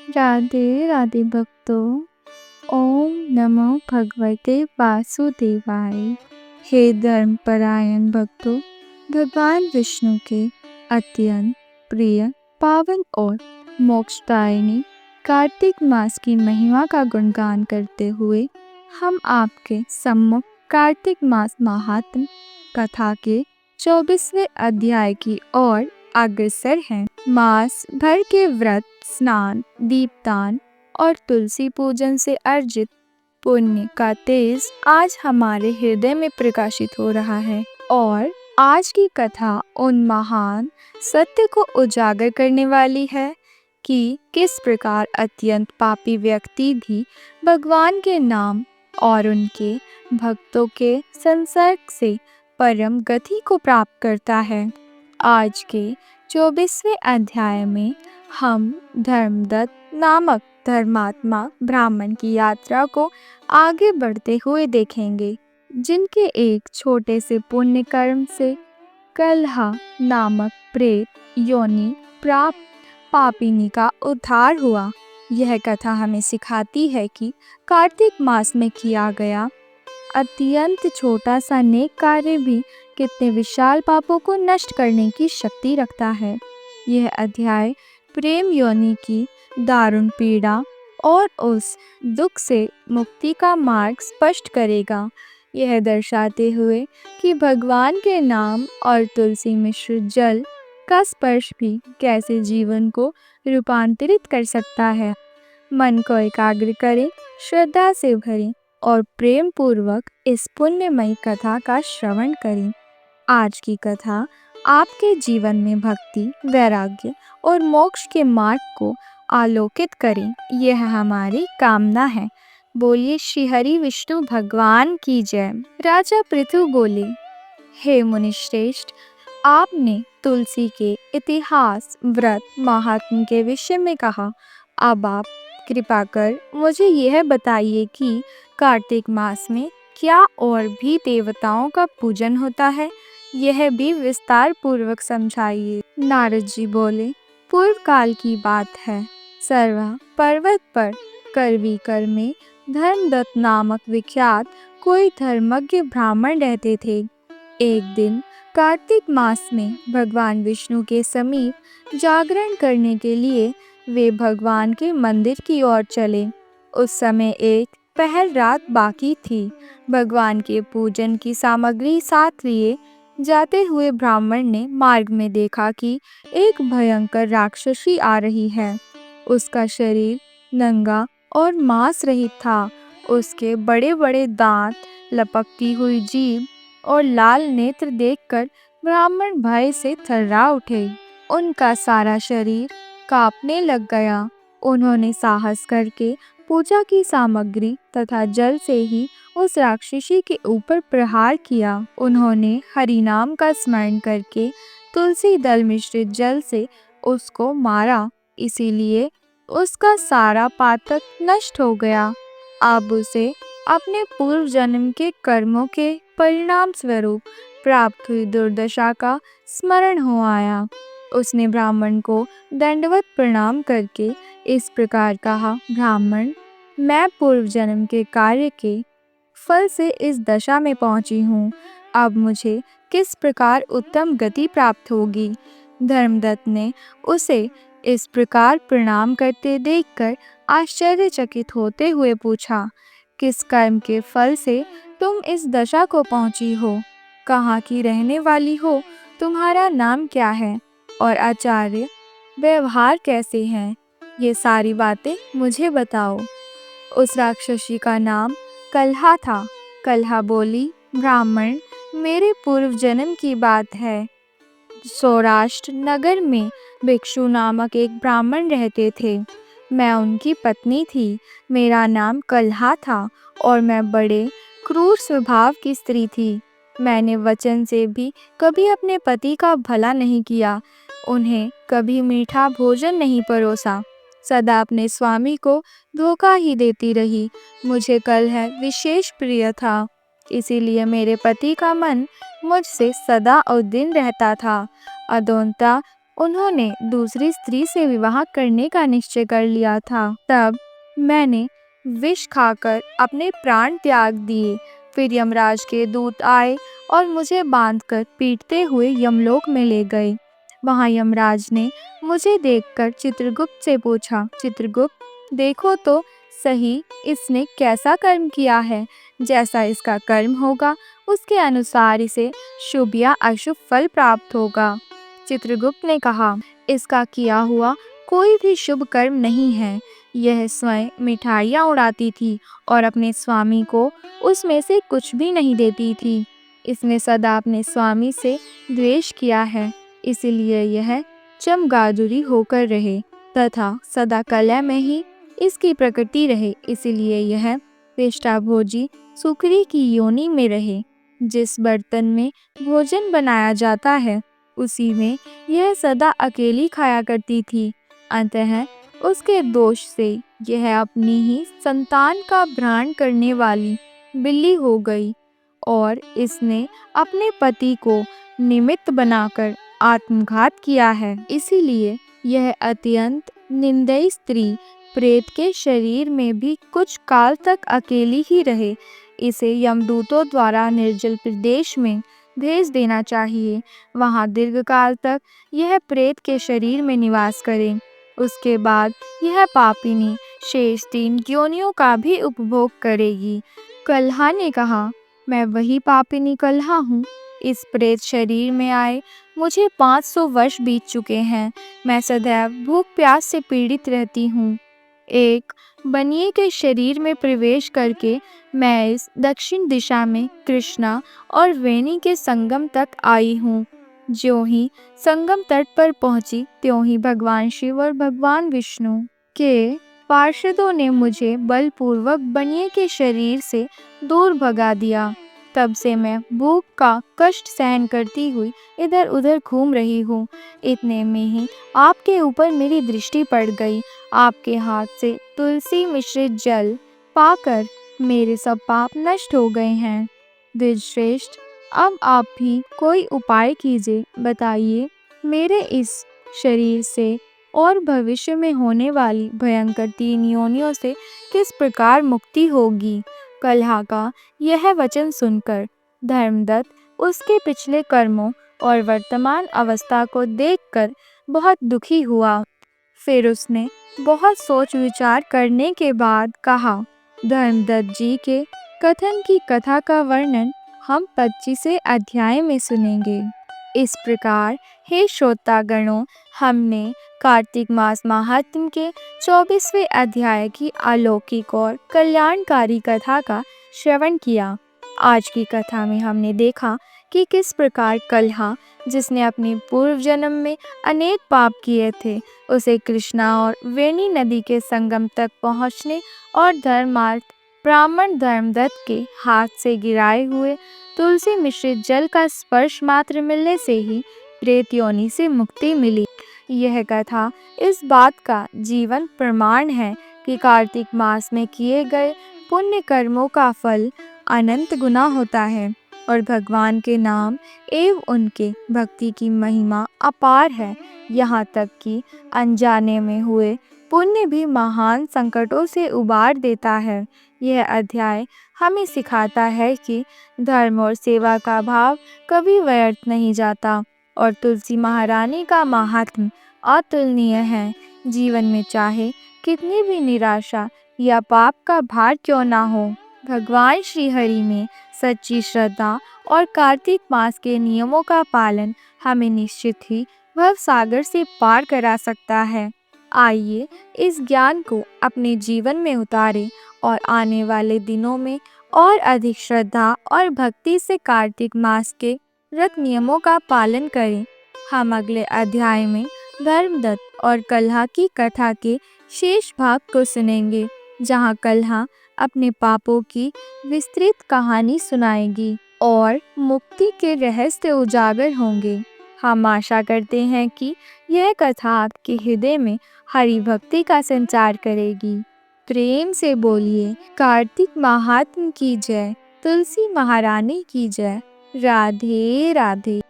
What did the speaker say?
राधे राधे भक्तों। ओम नमो भगवते वासुदेवाय। हे धर्मपरायण भक्तों, भगवान विष्णु के अत्यंत प्रिय, पावन और मोक्षदायिनी कार्तिक मास की महिमा का गुणगान करते हुए हम आपके सम्मुख कार्तिक मास महात्म कथा के 24वें अध्याय की ओर अग्रसर हैं। मास भर के व्रत, स्नान, दीपदान और तुलसी पूजन से अर्जित पुण्य का तेज आज हमारे हृदय में प्रकाशित हो रहा है और आज की कथा उन महान सत्य को उजागर करने वाली है कि किस प्रकार अत्यंत पापी व्यक्ति भी भगवान के नाम और उनके भक्तों के संसर्ग से परम गति को प्राप्त करता है। आज के 24वें अध्याय में हम धर्मदत्त नामक धर्मात्मा ब्राह्मण की यात्रा को आगे बढ़ते हुए देखेंगे, जिनके एक छोटे से पुण्य कर्म से कलहा नामक प्रेत योनि प्राप्त पापिनी का उद्धार हुआ। यह कथा हमें सिखाती है कि कार्तिक मास में किया गया अत्यंत छोटा सा नेक कार्य भी कितने विशाल पापों को नष्ट करने की शक्ति रखता है। यह अध्याय प्रेम योनि की दारुण पीड़ा और उस दुख से मुक्ति का मार्ग स्पष्ट करेगा, यह दर्शाते हुए कि भगवान के नाम और तुलसी मिश्र जल का स्पर्श भी कैसे जीवन को रूपांतरित कर सकता है। मन को एकाग्र करें, श्रद्धा से भरें और प्रेम पूर्वक इस पुण्यमयी कथा का श्रवण करें। आज की कथा आपके जीवन में भक्ति, वैराग्य और मोक्ष के मार्ग को आलोकित करें, यह हमारी कामना है। बोलिए श्री हरि विष्णु भगवान की जय। राजा पृथु बोले, हे मुनिश्रेष्ठ, आपने तुलसी के इतिहास, व्रत, महात्म्य के विषय में कहा। अब आप कृपा कर मुझे यह बताइए कि कार्तिक मास में क्या और भी देवताओं का पूजन होता है, यह भी विस्तार पूर्वक समझाइए। नारद जी बोले, पूर्व काल की बात है। सर्वा पर्वत पर करवीकर में धर्मदत्त नामक विख्यात कोई धर्मज्ञ ब्राह्मण रहते थे। एक दिन कार्तिक मास में भगवान विष्णु के समीप जागरण करने के लिए वे भगवान के मंदिर की ओर चले। उस समय एक पहर रात बाकी थी। भगवान के पूजन की सामग्री साथ लिए जाते हुए ब्राह्मण ने मार्ग में देखा कि एक भयंकर राक्षसी आ रही है। उसका शरीर नंगा और मांस रहित था। उसके बड़े बड़े दांत, लपकती हुई जीभ और लाल नेत्र देखकर ब्राह्मण भय से थर्रा उठे। उनका सारा शरीर कांपने लग गया। उन्होंने साहस करके पूजा की सामग्री तथा जल से ही उस राक्षसी के ऊपर प्रहार किया। उन्होंने हरि नाम का स्मरण करके तुलसी दल मिश्रित जल से उसको मारा, इसीलिए उसका सारा पातक नष्ट हो गया। अब उसे अपने पूर्व जन्म के कर्मों के परिणाम स्वरूप प्राप्त हुई दुर्दशा का स्मरण हो आया। उसने ब्राह्मण को दंडवत प्रणाम करके इस प्रकार कहा, ब्राह्मण, मैं पूर्व जन्म के कार्य के फल से इस दशा में पहुंची हूँ। अब मुझे किस प्रकार उत्तम गति प्राप्त होगी? धर्मदत्त ने उसे इस प्रकार प्रणाम करते देखकर आश्चर्यचकित होते हुए पूछा, किस कर्म के फल से तुम इस दशा को पहुंची हो? कहाँ की रहने वाली हो? तुम्हारा नाम क्या है और आचार्य व्यवहार कैसे हैं? ये सारी बातें मुझे बताओ। उस राक्षसी का नाम कलहा था। कलहा बोली, ब्राह्मण, मेरे पूर्व जन्म की बात है। सौराष्ट्र नगर में भिक्षु नामक एक ब्राह्मण रहते थे। मैं उनकी पत्नी थी। मेरा नाम कलहा था और मैं बड़े क्रूर स्वभाव की स्त्री थी। मैंने वचन से भी कभी अपने पति का भला नहीं किया, उन्हें कभी मीठा भोजन नहीं परोसा, सदा अपने स्वामी को धोखा ही देती रही। मुझे कलह विशेष प्रिय था, इसीलिए मेरे पति का मन मुझसे सदा और दिन रहता था। अदोनता उन्होंने दूसरी स्त्री से विवाह करने का निश्चय कर लिया था। तब मैंने विष खाकर अपने प्राण त्याग दिए। फिर यमराज के दूत आए और मुझे बांधकर पीटते हुए यमलोक में ले गए। वहां यमराज ने मुझे देखकर चित्रगुप्त से पूछा, चित्रगुप्त देखो तो सही इसने कैसा कर्म किया है। जैसा इसका कर्म होगा उसके अनुसार इसे शुभ या अशुभ फल प्राप्त होगा। चित्रगुप्त ने कहा, इसका किया हुआ कोई भी शुभ कर्म नहीं है। यह स्वयं मिठाइयाँ उड़ाती थी और अपने स्वामी को उसमें से कुछ भी नहीं देती थी। इसने सदा अपने स्वामी से द्वेष किया है, इसलिए यह चमगादुरी होकर रहे तथा सदा कलह में ही इसकी प्रकृति रहे, इसलिए यह पेष्टाभोजी सुकरी की योनि में रहे। जिस बर्तन में भोजन बनाया जाता है उसी में यह सदा अकेली खाया करती थी। अतः उसके दोष से यह अपनी ही संतान का भ्रण करने वाली बिल्ली हो गई और इसने अपने पति को निमित्त बनाकर आत्मघात किया है। इसीलिए यह अत्यंत निंदनीय स्त्री प्रेत के शरीर में भी कुछ काल तक अकेली ही रहे। इसे यमदूतों द्वारा निर्जल प्रदेश में भेज देना चाहिए। वहां दीर्घकाल तक यह प्रेत के शरीर में निवास करे। उसके बाद यह पापिनी शेष 3 योनियों का भी उपभोग करेगी। कल्हा ने कहा, मैं वही पापिनी कल्हा हूँ। इस प्रेत शरीर में आए मुझे 500 वर्ष बीत चुके हैं। मैं सदैव भूख प्यास से पीड़ित रहती हूँ। एक बनिए के शरीर में प्रवेश करके मैं इस दक्षिण दिशा में कृष्णा और वेणी के संगम तक आई हूँ। ज्यों ही संगम तट पर पहुंची त्यों ही भगवान शिव और भगवान विष्णु के पार्षदों ने मुझे बलपूर्वक बनिए के शरीर से दूर भगा दिया। तब से मैं भूख का कष्ट सहन करती हुई इधर उधर घूम रही हूँ। इतने में ही आपके ऊपर मेरी दृष्टि पड़ गई। आपके हाथ से तुलसी मिश्रित जल पाकर मेरे सब पाप नष्ट हो गए हैं। द्विजश्रेष्ठ, अब आप भी कोई उपाय कीजिए, बताइए मेरे इस शरीर से और भविष्य में होने वाली भयंकर 3 योनियों से किस प्रकार मुक्ति होगी। कल्हा का यह वचन सुनकर धर्मदत्त उसके पिछले कर्मों और वर्तमान अवस्था को देखकर बहुत दुखी हुआ। फिर उसने बहुत सोच विचार करने के बाद कहा, धर्मदत्त जी के कथन की कथा का वर्णन हम 25वें अध्याय में सुनेंगे। इस प्रकार हे श्रोतागणों, हमने कार्तिक मास महात्म्य के 24वें अध्याय की अलौकिक और कल्याणकारी कथा का श्रवण किया। आज की कथा में हमने देखा कि किस प्रकार कल्हा, जिसने अपने पूर्व जन्म में अनेक पाप किए थे, उसे कृष्णा और वेणी नदी के संगम तक पहुंचने और धर्मार्थ ब्राह्मण धर्मदत्त के हाथ से गिराए हुए तुलसी मिश्रित जल का स्पर्श मात्र मिलने से ही प्रेत योनि से मुक्ति मिली। यह कथा इस बात का जीवन प्रमाण है कि कार्तिक मास में किए गए पुण्य कर्मों का फल अनंत गुना होता है और भगवान के नाम एवं उनके भक्ति की महिमा अपार है। यहाँ तक कि अनजाने में हुए पुण्य भी महान संकटों से उबार देता है। यह अध्याय हमें सिखाता है कि धर्म और सेवा का भाव कभी व्यर्थ नहीं जाता और तुलसी महारानी का महात्म्य अतुलनीय है। जीवन में चाहे कितनी भी निराशा या पाप का भार क्यों ना हो, भगवान श्री हरि में सच्ची श्रद्धा और कार्तिक मास के नियमों का पालन हमें निश्चित ही भव सागर से पार करा सकता है। आइए इस ज्ञान को अपने जीवन में उतारें और आने वाले दिनों में और अधिक श्रद्धा और भक्ति से कार्तिक मास के व्रत नियमों का पालन करें। हम अगले अध्याय में धर्मदत्त और कल्हा की कथा के शेष भाग को सुनेंगे, जहाँ कल्हा अपने पापों की विस्तृत कहानी सुनाएगी और मुक्ति के रहस्य उजागर होंगे। हम आशा करते हैं कि यह कथा आपके हृदय में हरि भक्ति का संचार करेगी। प्रेम से बोलिए कार्तिक महात्म्य की जय, तुलसी महारानी की जय। राधे राधे।